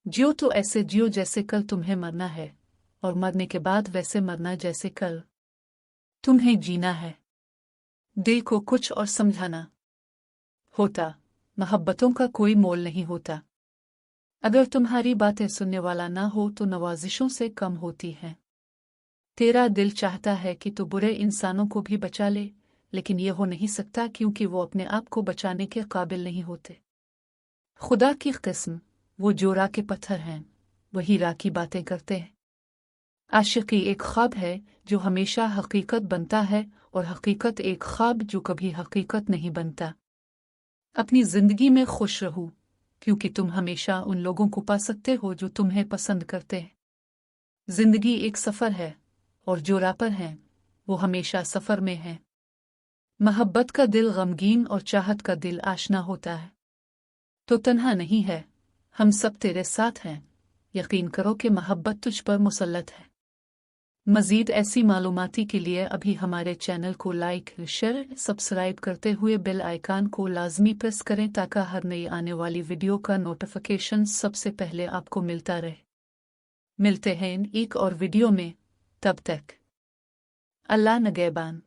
जियो तो ऐसे जियो जैसे कल तुम्हें मरना है, और मरने के बाद वैसे मरना जैसे कल तुम्हें जीना है। दिल को कुछ और समझाना होता, मोहब्बतों का कोई मोल नहीं होता। अगर तुम्हारी बातें सुनने वाला ना हो तो नवाजिशों से कम होती हैं। तेरा दिल चाहता है कि तू बुरे इंसानों को भी बचा ले, लेकिन ये हो नहीं सकता क्योंकि वो अपने आप को बचाने के काबिल नहीं होते। खुदा की किस्म, वो जो राह के पत्थर हैं, वही राह की बातें करते हैं। आशिकी एक ख्वाब है जो हमेशा हकीकत बनता है, और हकीकत एक ख्वाब जो कभी हकीकत नहीं बनता। अपनी जिंदगी में खुश रहो, क्योंकि तुम हमेशा उन लोगों को पा सकते हो जो तुम्हें पसंद करते हैं। जिंदगी एक सफर है, और जो राह पर हैं, वो हमेशा सफर में है। मोहब्बत का दिल गमगीन और चाहत का दिल आशना होता है। तो तन्हा नहीं है, हम सब तेरे साथ हैं। यकीन करो कि मोहब्बत तुझ पर मुसल्लत है। मज़ीद ऐसी मालूमाती के लिए अभी हमारे चैनल को लाइक, शेयर, सब्सक्राइब करते हुए बेल आइकन को लाजमी प्रेस करें ताकि हर नई आने वाली वीडियो का नोटिफिकेशन सबसे पहले आपको मिलता रहे। मिलते हैं एक और वीडियो में, तब तक अल्लाह नगहबान।